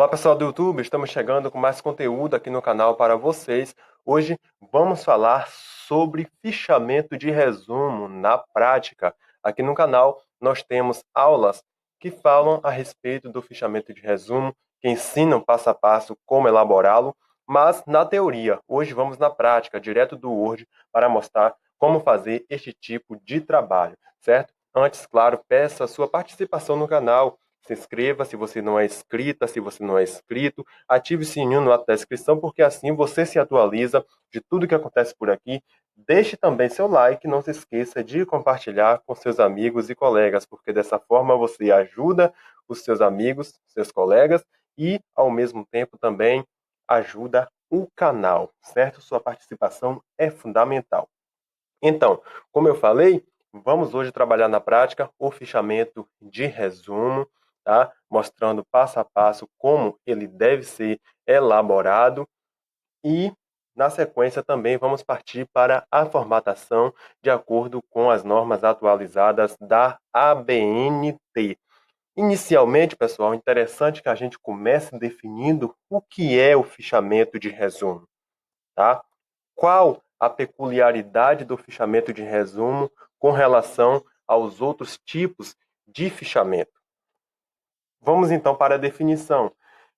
Olá pessoal do YouTube, estamos chegando com mais conteúdo aqui no canal para vocês. Hoje vamos falar sobre fichamento de resumo na prática. Aqui no canal nós temos aulas que falam a respeito do fichamento de resumo, que ensinam passo a passo como elaborá-lo, mas na teoria. Hoje vamos na prática, direto do Word, para mostrar como fazer este tipo de trabalho, certo? Antes, claro, peço a sua participação no canal. Se inscreva se você não é inscrita, se você não é inscrito, ative o sininho no ato da inscrição, porque assim você se atualiza de tudo que acontece por aqui. Deixe também seu like, não se esqueça de compartilhar com seus amigos e colegas, porque dessa forma você ajuda os seus amigos, seus colegas e, ao mesmo tempo, também ajuda o canal, certo? Sua participação é fundamental. Então, como eu falei, vamos hoje trabalhar na prática o fichamento de resumo, tá? Mostrando passo a passo como ele deve ser elaborado e, na sequência, também vamos partir para a formatação de acordo com as normas atualizadas da ABNT. Inicialmente, pessoal, é interessante que a gente comece definindo o que é o fichamento de resumo, tá? Qual a peculiaridade do fichamento de resumo com relação aos outros tipos de fichamento? Vamos então para a definição.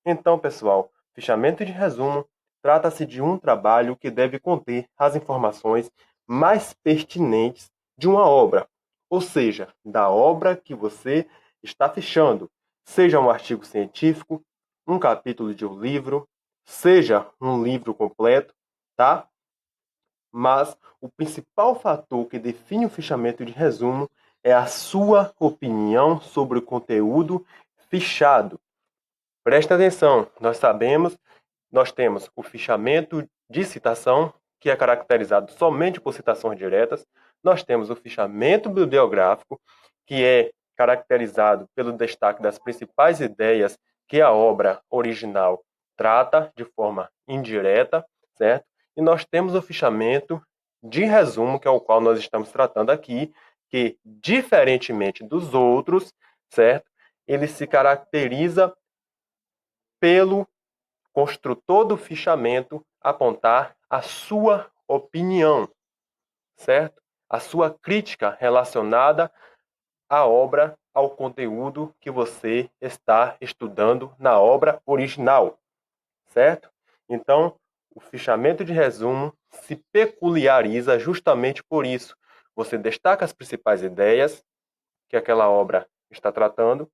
Então, pessoal, fichamento de resumo trata-se de um trabalho que deve conter as informações mais pertinentes de uma obra, ou seja, da obra que você está fichando, seja um artigo científico, um capítulo de um livro, seja um livro completo, tá? Mas o principal fator que define o fichamento de resumo é a sua opinião sobre o conteúdo fichado. Presta atenção, nós temos o fichamento de citação, que é caracterizado somente por citações diretas. Nós temos o fichamento bibliográfico, que é caracterizado pelo destaque das principais ideias que a obra original trata de forma indireta, certo? E nós temos o fichamento de resumo, que é o qual nós estamos tratando aqui, que, diferentemente dos outros, certo? Ele se caracteriza pelo construtor do fichamento apontar a sua opinião, certo? A sua crítica relacionada à obra, ao conteúdo que você está estudando na obra original, certo? Então, o fichamento de resumo se peculiariza justamente por isso. Você destaca as principais ideias que aquela obra está tratando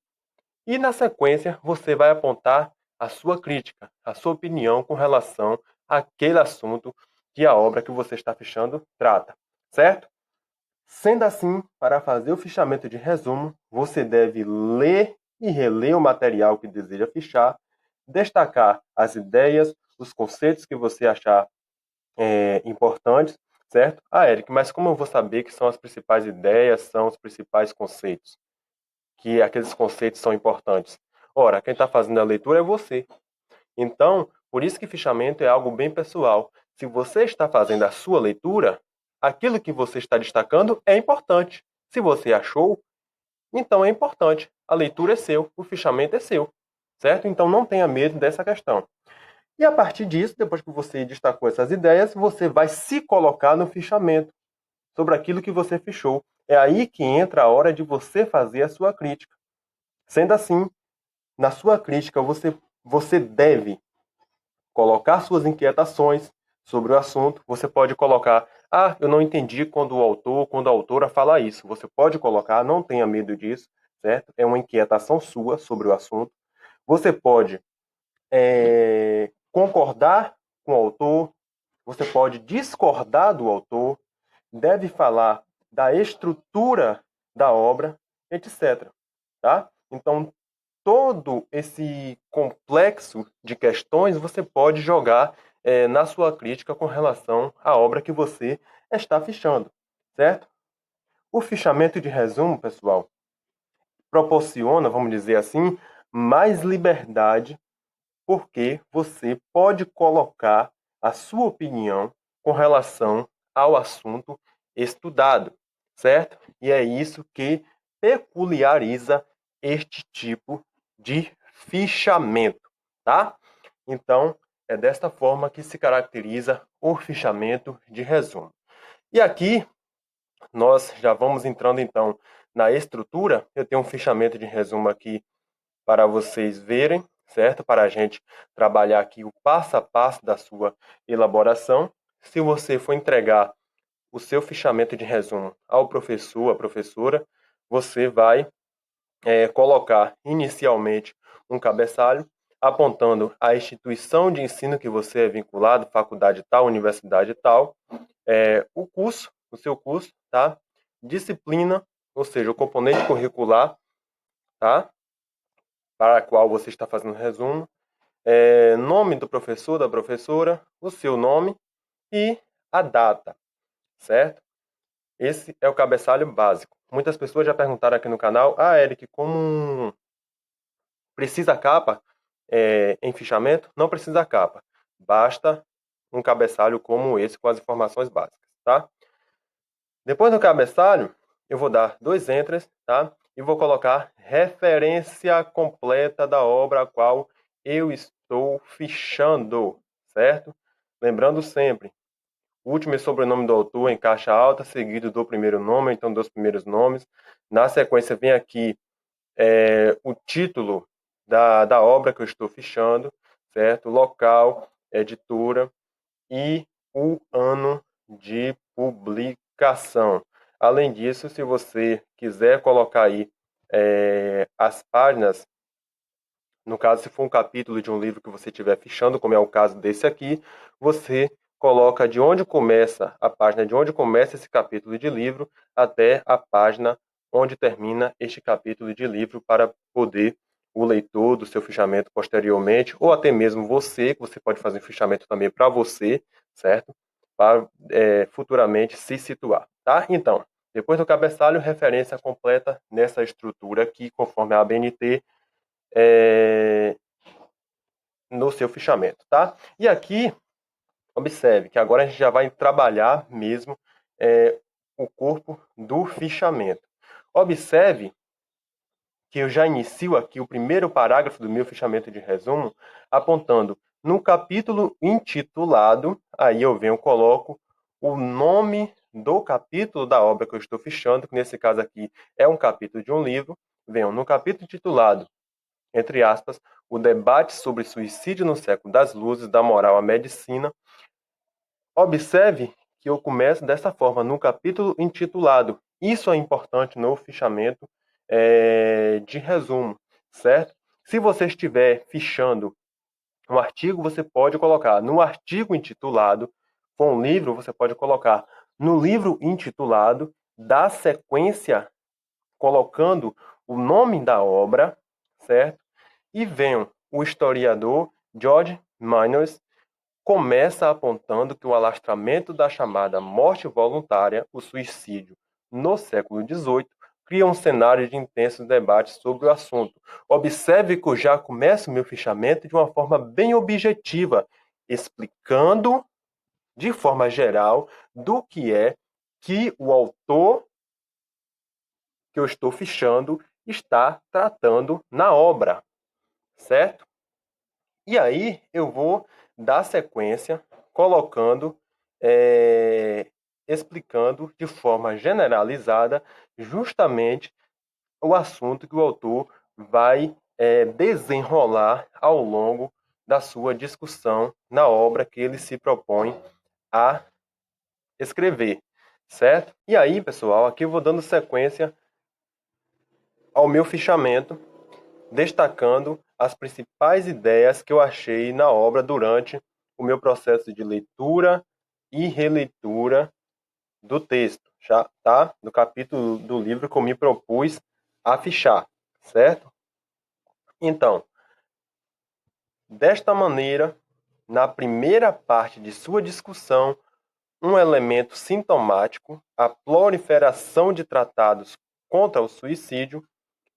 e, na sequência, você vai apontar a sua crítica, a sua opinião com relação àquele assunto que a obra que você está fichando trata, certo? Sendo assim, para fazer o fichamento de resumo, você deve ler e reler o material que deseja fichar, destacar as ideias, os conceitos que você achar importantes, certo? Ah, Eric, mas como eu vou saber que são as principais ideias, são os principais conceitos? Que aqueles conceitos são importantes? Ora, quem está fazendo a leitura é você. Então, por isso que fichamento é algo bem pessoal. Se você está fazendo a sua leitura, aquilo que você está destacando é importante. Se você achou, então é importante. A leitura é seu, o fichamento é seu, certo? Então não tenha medo dessa questão. E a partir disso, depois que você destacou essas ideias, você vai se colocar no fichamento sobre aquilo que você fichou. É aí que entra a hora de você fazer a sua crítica. Sendo assim, na sua crítica, você deve colocar suas inquietações sobre o assunto. Você pode colocar, eu não entendi quando o autor, quando a autora fala isso. Você pode colocar, não tenha medo disso, certo? É uma inquietação sua sobre o assunto. Você pode concordar com o autor, você pode discordar do autor, deve falar da estrutura da obra, etc. Tá? Então, todo esse complexo de questões você pode jogar na sua crítica com relação à obra que você está fichando, certo? O fichamento de resumo, pessoal, proporciona, vamos dizer assim, mais liberdade, porque você pode colocar a sua opinião com relação ao assunto estudado, certo? E é isso que peculiariza este tipo de fichamento, tá? Então, é desta forma que se caracteriza o fichamento de resumo. E aqui, nós já vamos entrando então na estrutura. Eu tenho um fichamento de resumo aqui para vocês verem, certo? Para a gente trabalhar aqui o passo a passo da sua elaboração. Se você for entregar o seu fichamento de resumo ao professor, à professora, você vai colocar inicialmente um cabeçalho apontando a instituição de ensino que você é vinculado, faculdade tal, universidade tal, o curso, o seu curso, tá? Disciplina, ou seja, o componente curricular, tá? Para a qual você está fazendo resumo, nome do professor, da professora, o seu nome e a data, certo? Esse é o cabeçalho básico. Muitas pessoas já perguntaram aqui no canal, Eric, como precisa capa em fichamento? Não precisa capa. Basta um cabeçalho como esse com as informações básicas, tá? Depois do cabeçalho, eu vou dar 2 entres, tá? E vou colocar referência completa da obra a qual eu estou fichando, certo? Lembrando sempre, último e sobrenome do autor em caixa alta, seguido do primeiro nome, então dos primeiros nomes. Na sequência vem aqui o título da obra que eu estou fichando, certo? Local, editora e o ano de publicação. Além disso, se você quiser colocar aí as páginas, no caso, se for um capítulo de um livro que você estiver fichando, como é o caso desse aqui, você coloca de onde começa a página, de onde começa esse capítulo de livro, até a página onde termina este capítulo de livro, para poder o leitor do seu fichamento posteriormente, ou até mesmo você, que você pode fazer um fichamento também para você, certo? Para futuramente se situar, tá? Então, depois do cabeçalho, referência completa nessa estrutura aqui, conforme a ABNT, no seu fichamento, tá? E aqui, observe que agora a gente já vai trabalhar mesmo o corpo do fichamento. Observe que eu já inicio aqui o primeiro parágrafo do meu fichamento de resumo apontando no capítulo intitulado, aí eu venho, coloco o nome do capítulo da obra que eu estou fichando, que nesse caso aqui é um capítulo de um livro, venho no capítulo intitulado, entre aspas, o debate sobre suicídio no século das luzes, da moral à medicina. Observe que eu começo dessa forma, no capítulo intitulado. Isso é importante no fichamento de resumo, certo? Se você estiver fichando um artigo, você pode colocar no artigo intitulado. For um livro, você pode colocar no livro intitulado, da sequência, colocando o nome da obra, certo? E venham, o historiador George Minors começa apontando que o alastramento da chamada morte voluntária, o suicídio, no século XVIII, cria um cenário de intensos debates sobre o assunto. Observe que eu já começo meu fichamento de uma forma bem objetiva, explicando de forma geral do que é que o autor que eu estou fichando está tratando na obra, certo? E aí eu vou dar sequência colocando, explicando de forma generalizada justamente o assunto que o autor vai desenrolar ao longo da sua discussão na obra que ele se propõe a escrever, certo? E aí, pessoal, aqui eu vou dando sequência ao meu fichamento, destacando as principais ideias que eu achei na obra durante o meu processo de leitura e releitura do texto, já, tá? Do capítulo do livro que eu me propus a fichar, certo? Então, desta maneira, na primeira parte de sua discussão, um elemento sintomático, a proliferação de tratados contra o suicídio,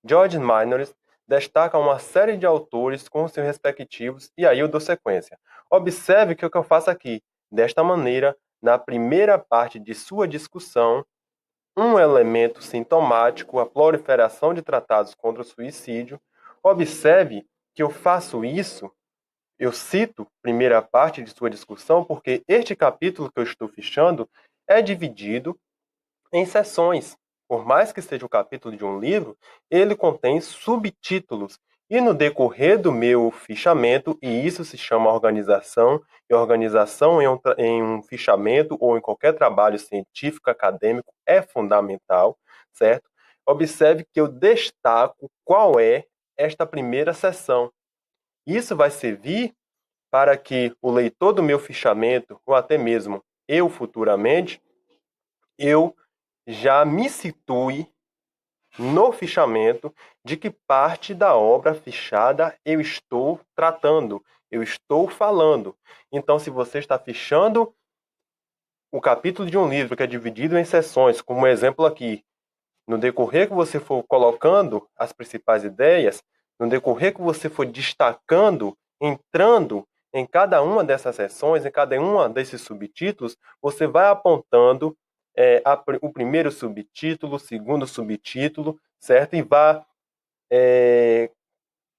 George Minors destaca uma série de autores com seus respectivos, e aí eu dou sequência. Observe que o que eu faço aqui, desta maneira, na primeira parte de sua discussão, um elemento sintomático, a proliferação de tratados contra o suicídio. Observe que eu faço isso Eu cito primeira parte de sua discussão porque este capítulo que eu estou fichando é dividido em seções. Por mais que seja o capítulo de um livro, ele contém subtítulos. E no decorrer do meu fichamento, e isso se chama organização, e organização em um fichamento ou em qualquer trabalho científico, acadêmico, é fundamental, certo? Observe que eu destaco qual é esta primeira seção. Isso vai servir para que o leitor do meu fichamento, ou até mesmo eu futuramente, eu já me situe no fichamento de que parte da obra fichada eu estou tratando, eu estou falando. Então, se você está fichando o capítulo de um livro que é dividido em seções, como exemplo aqui, no decorrer que você for colocando as principais ideias, no decorrer que você for destacando, entrando em cada uma dessas seções, em cada uma desses subtítulos, você vai apontando o primeiro subtítulo, o segundo subtítulo, certo? E vai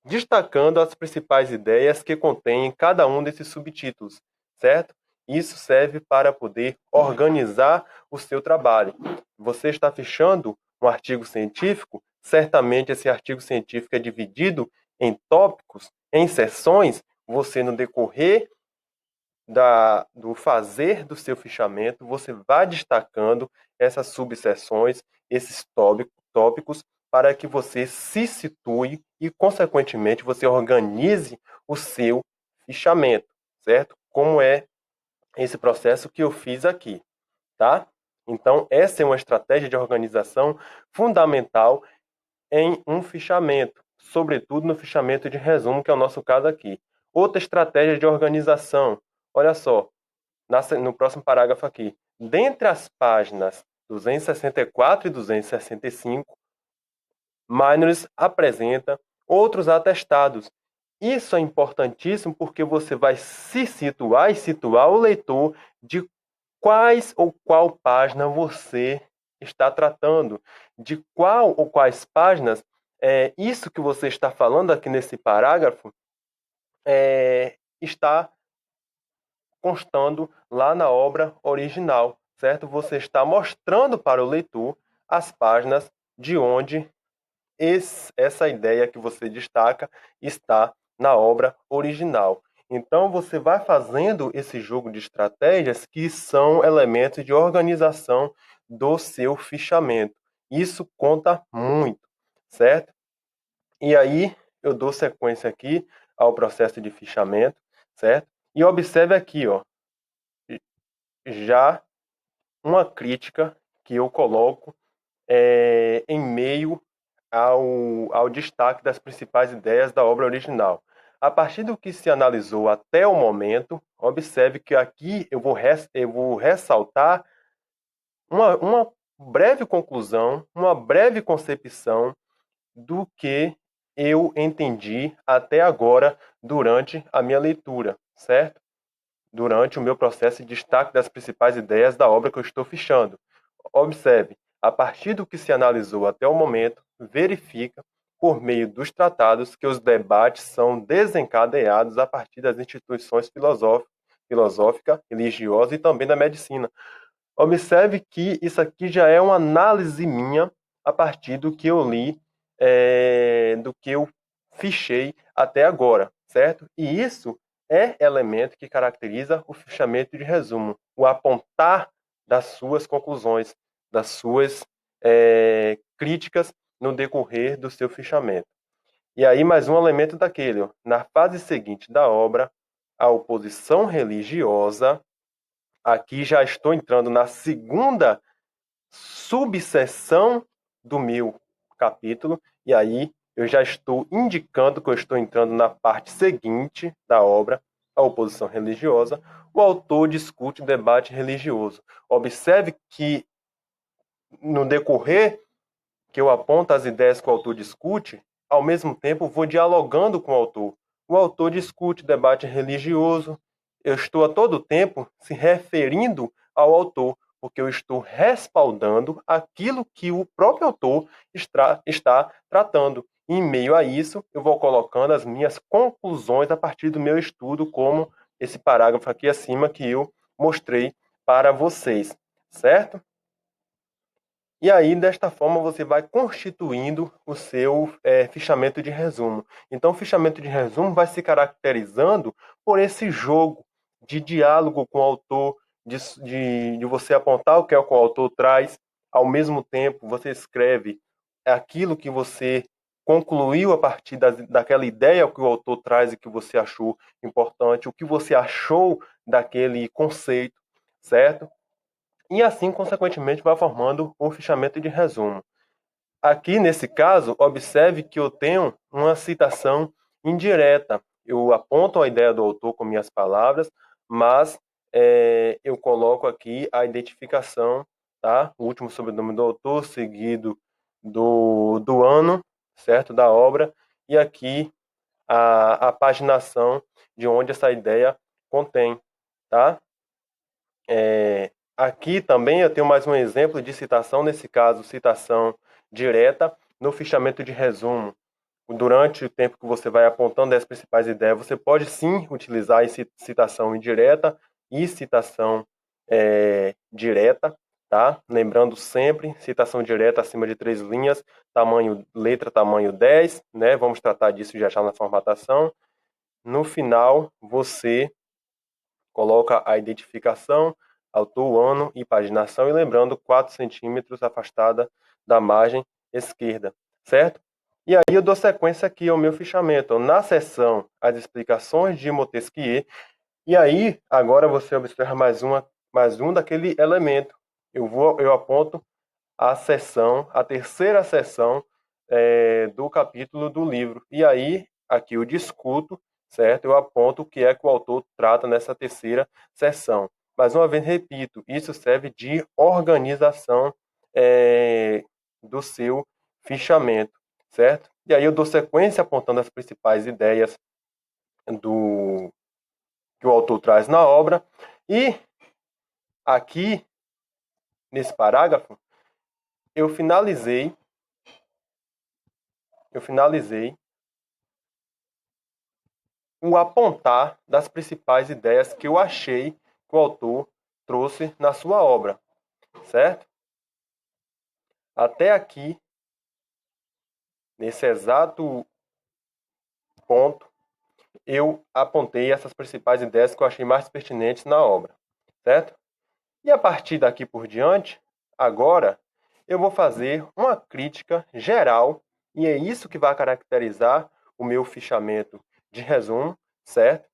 destacando as principais ideias que contém cada um desses subtítulos, certo? Isso serve para poder organizar o seu trabalho. Você está fechando um artigo científico, certamente esse artigo científico é dividido em tópicos, em seções, você no decorrer do fazer do seu fichamento, você vai destacando essas subseções, esses tópicos, para que você se situe e, consequentemente, você organize o seu fichamento, certo? Como é esse processo que eu fiz aqui, tá? Então, essa é uma estratégia de organização fundamental em um fichamento, sobretudo no fichamento de resumo, que é o nosso caso aqui. Outra estratégia de organização, olha só, no próximo parágrafo aqui. Dentre as páginas 264 e 265, Minors apresenta outros atestados. Isso é importantíssimo porque você vai se situar e situar o leitor de quais ou qual página você está tratando, de qual ou quais páginas isso que você está falando aqui nesse parágrafo está constando lá na obra original, certo? Você está mostrando para o leitor as páginas de onde essa ideia que você destaca está na obra original. Então, você vai fazendo esse jogo de estratégias que são elementos de organização do seu fichamento. Isso conta muito, certo? E aí, eu dou sequência aqui ao processo de fichamento, certo? E observe aqui, ó, já uma crítica que eu coloco em meio ao destaque das principais ideias da obra original. A partir do que se analisou até o momento, observe que aqui eu vou ressaltar uma breve conclusão, uma breve concepção do que eu entendi até agora durante a minha leitura, certo? Durante o meu processo de destaque das principais ideias da obra que eu estou fichando. Observe, a partir do que se analisou até o momento, verifica, por meio dos tratados, que os debates são desencadeados a partir das instituições filosófica, religiosa e também da medicina. Observe que isso aqui já é uma análise minha a partir do que eu li, do que eu fichei até agora, certo? E isso é elemento que caracteriza o fichamento de resumo, o apontar das suas conclusões, das suas críticas no decorrer do seu fichamento. E aí mais um elemento daquele, ó, na fase seguinte da obra, a oposição religiosa. Aqui já estou entrando na segunda subseção do meu capítulo, e aí eu já estou indicando que eu estou entrando na parte seguinte da obra, a oposição religiosa. O autor discute o debate religioso. Observe que no decorrer que eu aponto as ideias que o autor discute, ao mesmo tempo vou dialogando com o autor. O autor discute debate religioso. Eu estou a todo tempo se referindo ao autor, porque eu estou respaldando aquilo que o próprio autor está tratando. Em meio a isso, eu vou colocando as minhas conclusões a partir do meu estudo, como esse parágrafo aqui acima que eu mostrei para vocês, certo? E aí, desta forma, você vai constituindo o seu fichamento de resumo. Então, o fichamento de resumo vai se caracterizando por esse jogo de diálogo com o autor, de você apontar o que é o que o autor traz, ao mesmo tempo você escreve aquilo que você concluiu a partir daquela ideia que o autor traz e que você achou importante, o que você achou daquele conceito, certo? E assim, consequentemente, vai formando o fichamento de resumo. Aqui, nesse caso, observe que eu tenho uma citação indireta. Eu aponto a ideia do autor com minhas palavras, mas eu coloco aqui a identificação, tá? O último sobrenome do autor, seguido do ano, certo? Da obra, e aqui a paginação de onde essa ideia contém, tá? Aqui também eu tenho mais um exemplo de citação, nesse caso, citação direta no fichamento de resumo. Durante o tempo que você vai apontando as principais ideias, você pode sim utilizar citação indireta e citação direta, tá? Lembrando sempre, citação direta acima de 3 linhas, tamanho letra, tamanho 10, né? Vamos tratar disso já já na formatação. No final, você coloca a identificação, autor, ano e paginação, e lembrando 4 centímetros afastada da margem esquerda, certo? E aí eu dou sequência aqui ao meu fichamento. Na seção As Explicações de Montesquieu, e aí agora você observa mais um daquele elemento. Eu aponto a terceira seção do capítulo do livro. E aí, aqui eu discuto, certo? Eu aponto o que é que o autor trata nessa terceira seção. Mais uma vez, repito, isso serve de organização do seu fichamento, certo? E aí eu dou sequência apontando as principais ideias do que o autor traz na obra. E aqui, nesse parágrafo, eu finalizei o apontar das principais ideias que eu achei que o autor trouxe na sua obra, certo? Até aqui, nesse exato ponto, eu apontei essas principais ideias que eu achei mais pertinentes na obra, certo? E a partir daqui por diante, agora, eu vou fazer uma crítica geral, e é isso que vai caracterizar o meu fichamento de resumo, certo?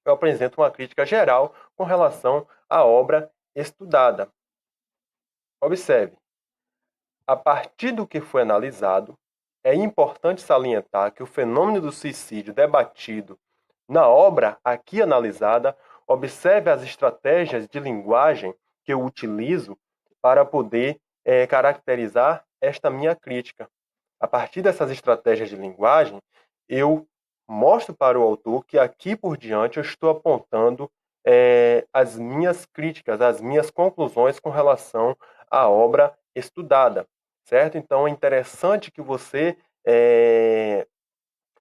Eu apresento uma crítica geral com relação à obra estudada. Observe, a partir do que foi analisado, é importante salientar que o fenômeno do suicídio debatido na obra aqui analisada, observe as estratégias de linguagem que eu utilizo para poder caracterizar esta minha crítica. A partir dessas estratégias de linguagem, eu mostro para o autor que aqui por diante eu estou apontando as minhas críticas, as minhas conclusões com relação à obra estudada, certo? Então é interessante que você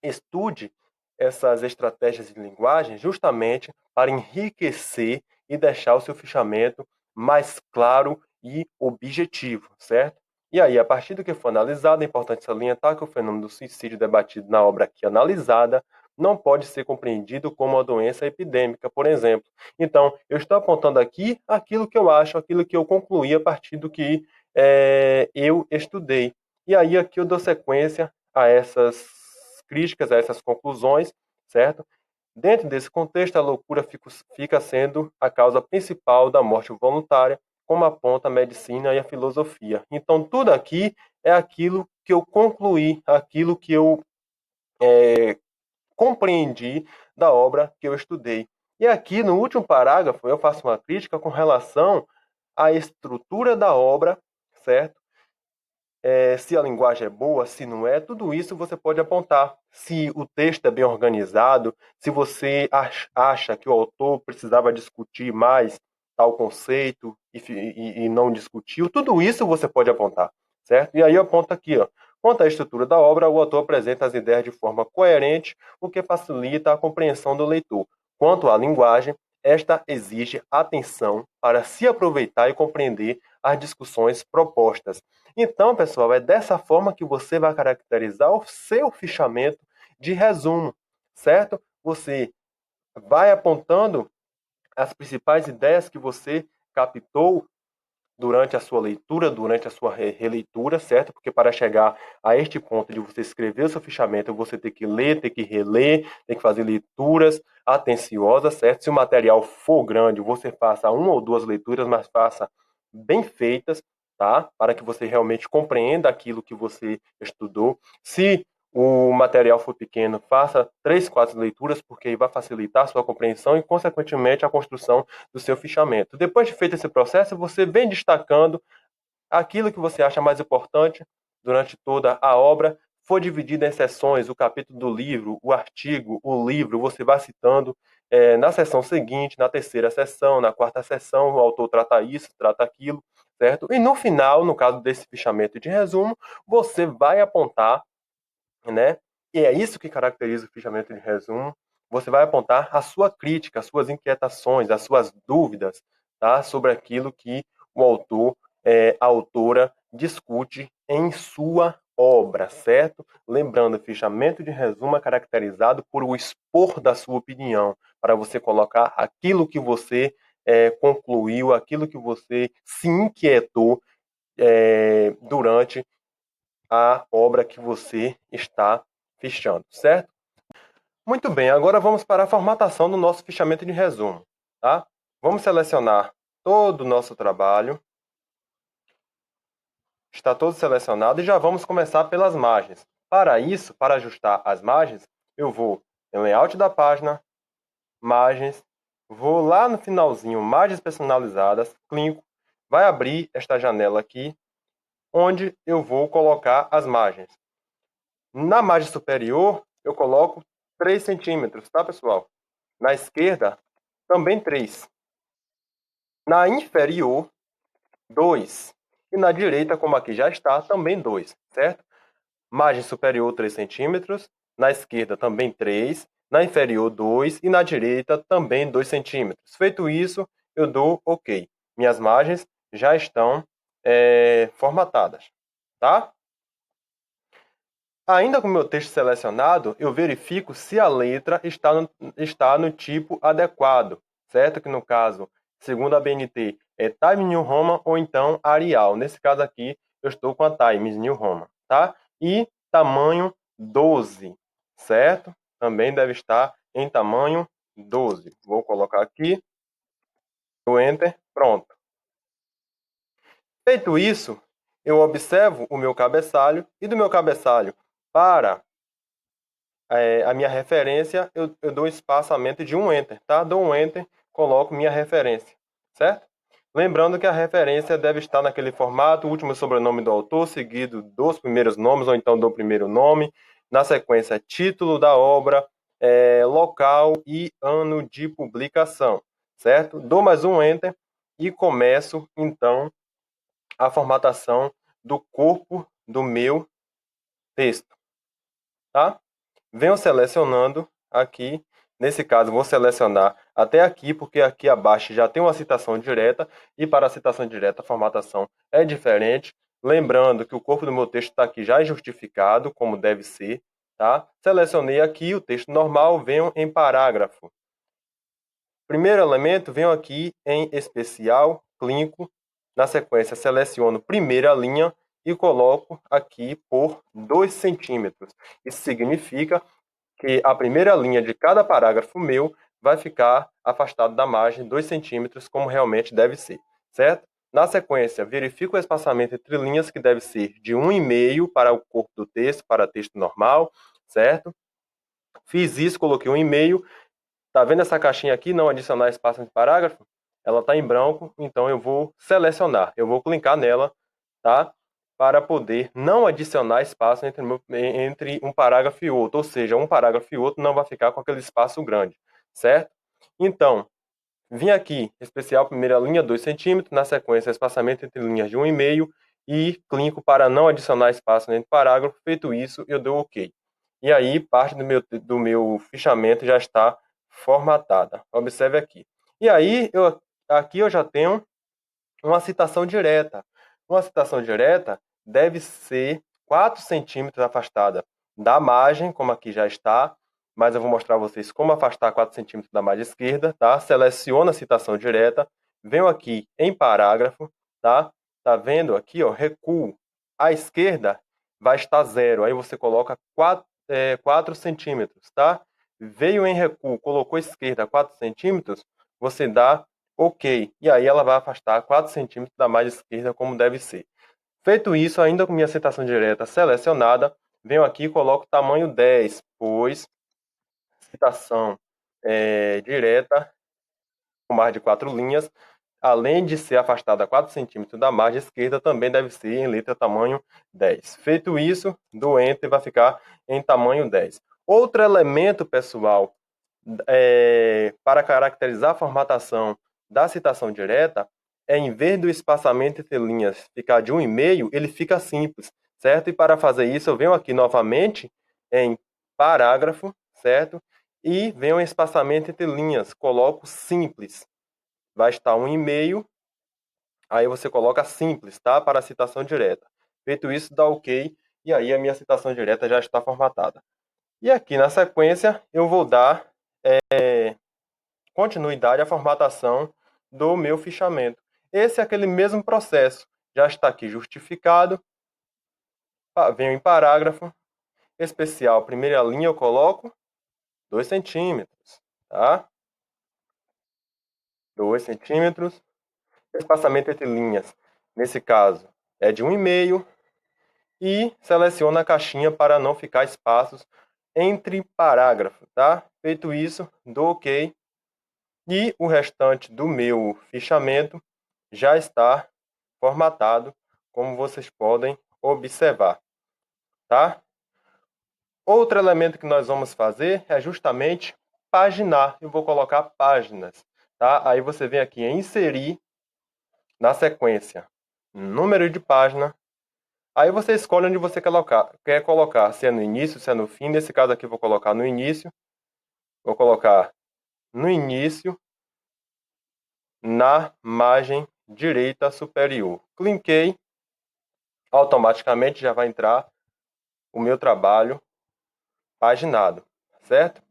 estude essas estratégias de linguagem justamente para enriquecer e deixar o seu fichamento mais claro e objetivo, certo? E aí, a partir do que for analisado, é importante salientar que o fenômeno do suicídio debatido na obra aqui analisada não pode ser compreendido como uma doença epidêmica, por exemplo. Então, eu estou apontando aqui aquilo que eu acho, aquilo que eu concluí a partir do que eu estudei. E aí, aqui eu dou sequência a essas críticas, a essas conclusões, certo? Dentro desse contexto, a loucura fica sendo a causa principal da morte voluntária, como aponta a medicina e a filosofia. Então, tudo aqui é aquilo que eu concluí, aquilo que eu compreendi da obra que eu estudei. E aqui, no último parágrafo, eu faço uma crítica com relação à estrutura da obra, certo? Se a linguagem é boa, se não é, tudo isso você pode apontar. Se o texto é bem organizado, se você acha que o autor precisava discutir mais tal conceito e não discutiu, tudo isso você pode apontar, certo? E aí eu aponto aqui, ó, Quanto à estrutura da obra, o autor apresenta as ideias de forma coerente, o que facilita a compreensão do leitor. Quanto à linguagem, esta exige atenção para se aproveitar e compreender as discussões propostas. Então, pessoal, é dessa forma que você vai caracterizar o seu fichamento de resumo, certo? Você vai apontando as principais ideias que você captou durante a sua leitura, durante a sua releitura, certo? Porque para chegar a este ponto de você escrever o seu fichamento, você tem que ler, tem que reler, tem que fazer leituras atenciosas, certo? Se o material for grande, você faça uma ou duas leituras, mas faça bem feitas, tá? Para que você realmente compreenda aquilo que você estudou. Se o material for pequeno, faça 3, 4 leituras, porque aí vai facilitar a sua compreensão e, consequentemente, a construção do seu fichamento. Depois de feito esse processo, você vem destacando aquilo que você acha mais importante durante toda a obra. Foi dividido em seções, o capítulo do livro, o artigo, o livro, você vai citando na sessão seguinte, na terceira sessão, na quarta sessão, o autor trata isso, trata aquilo, certo? E no final, no caso desse fichamento de resumo, você vai apontar, né? E é isso que caracteriza o fichamento de resumo. Você vai apontar a sua crítica, as suas inquietações, as suas dúvidas, tá? Sobre aquilo que o autor, a autora discute em sua obra, certo? Lembrando, o fichamento de resumo é caracterizado por o expor da sua opinião, para você colocar aquilo que você concluiu, aquilo que você se inquietou durante a obra que você está fichando, certo? Muito bem, agora vamos para a formatação do nosso fichamento de resumo, tá? Vamos selecionar todo o nosso trabalho. Está todo selecionado e já vamos começar pelas margens. Para isso, para ajustar as margens, eu vou em layout da página, margens, vou lá no finalzinho, margens personalizadas, clico, vai abrir esta janela aqui, onde eu vou colocar as margens. Na margem superior, eu coloco 3 centímetros, tá, pessoal? Na esquerda, também 3. Na inferior, 2. E na direita, como aqui já está, também 2, certo? Margem superior, 3 centímetros. Na esquerda, também 3. Na inferior, 2. E na direita, também 2 centímetros. Feito isso, eu dou OK. Minhas margens já estão formatadas, tá? Ainda com o meu texto selecionado, eu verifico se a letra está no tipo adequado, certo? Que no caso, segundo a BNT, é Times New Roman ou então Arial. Nesse caso aqui, eu estou com a Times New Roman, tá? E tamanho 12, certo? Também deve estar em tamanho 12. Vou colocar aqui, o Enter, pronto. Feito isso, eu observo o meu cabeçalho e do meu cabeçalho para a minha referência, eu dou um espaçamento de um Enter, tá? Dou um Enter, coloco minha referência, certo? Lembrando que a referência deve estar naquele formato, último sobrenome do autor, seguido dos primeiros nomes, ou então do primeiro nome, na sequência, título da obra, local e ano de publicação, certo? Dou mais um Enter e começo, então, a formatação do corpo do meu texto, tá? Venho selecionando aqui. Nesse caso, vou selecionar até aqui, porque aqui abaixo já tem uma citação direta, e para a citação direta a formatação é diferente. Lembrando que o corpo do meu texto está aqui já justificado, como deve ser. Tá? Selecionei aqui o texto normal, venho em parágrafo. Primeiro elemento, venho aqui em especial, clico, na sequência seleciono primeira linha e coloco aqui por 2 centímetros. Isso significa que a primeira linha de cada parágrafo meu vai ficar afastado da margem 2 centímetros, como realmente deve ser, certo? Na sequência, verifico o espaçamento entre linhas, que deve ser de 1,5 para o corpo do texto, para texto normal, certo? Fiz isso, coloquei 1,5. Tá vendo essa caixinha aqui, não adicionar espaço entre parágrafo? Ela está em branco, então eu vou selecionar, eu vou clicar nela, tá? Para poder não adicionar espaço entre um parágrafo e outro, ou seja, um parágrafo e outro não vai ficar com aquele espaço grande, certo? Então, vim aqui, especial primeira linha, 2 centímetros, na sequência, espaçamento entre linhas de 1,5, e clico para não adicionar espaço dentro do parágrafo. Feito isso, eu dou OK. E aí, parte do meu fichamento já está formatada. Observe aqui. E aí, aqui eu já tenho uma citação direta. Uma citação direta deve ser 4 centímetros afastada da margem, como aqui já está, mas eu vou mostrar a vocês como afastar 4 centímetros da margem esquerda, tá? Seleciono a citação direta, venho aqui em parágrafo, tá? Tá vendo aqui, ó, recuo. À esquerda vai estar 0, aí você coloca 4 centímetros, tá? Veio em recuo, colocou esquerda 4 centímetros, você dá OK. E aí ela vai afastar 4 centímetros da margem esquerda como deve ser. Feito isso, ainda com minha citação direta selecionada, venho aqui e coloco tamanho 10, pois citação direta com mais de 4 linhas, além de ser afastada 4 centímetros da margem esquerda, também deve ser em letra tamanho 10. Feito isso, do Enter vai ficar em tamanho 10. Outro elemento, pessoal, para caracterizar a formatação da citação direta, em vez do espaçamento entre linhas ficar de 1,5, ele fica simples, certo? E para fazer isso, eu venho aqui novamente em parágrafo, certo? E venho em espaçamento entre linhas, coloco simples. Vai estar 1,5, aí você coloca simples, tá? Para a citação direta. Feito isso, dá OK, e aí a minha citação direta já está formatada. E aqui na sequência, eu vou dar continuidade à formatação do meu fichamento. Esse é aquele mesmo processo. Já está aqui justificado. Venho em parágrafo. Especial, primeira linha eu coloco 2 centímetros. Tá? 2 centímetros. Espaçamento entre linhas, nesse caso, é de 1,5. E seleciono a caixinha para não ficar espaços entre parágrafos. Tá? Feito isso, dou OK. E o restante do meu fichamento já está formatado, como vocês podem observar, tá? Outro elemento que nós vamos fazer é justamente paginar. Eu vou colocar páginas, tá? Aí você vem aqui em inserir, na sequência, número de página. Aí você escolhe onde você quer colocar, se é no início, se é no fim. Nesse caso aqui eu vou colocar no início. Vou colocar no início, na margem direita superior. Cliquei, automaticamente já vai entrar o meu trabalho paginado, certo?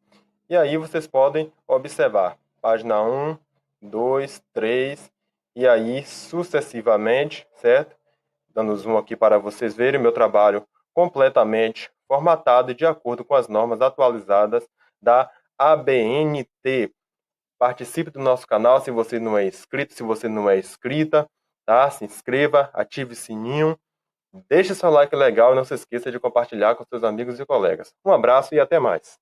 E aí vocês podem observar, página 1, 2, 3, e aí sucessivamente, certo? Dando zoom aqui para vocês verem meu trabalho completamente formatado de acordo com as normas atualizadas da ABNT. Participe do nosso canal se você não é inscrito, se você não é inscrita, tá? Se inscreva, ative o sininho, deixe seu like legal e não se esqueça de compartilhar com seus amigos e colegas. Um abraço e até mais.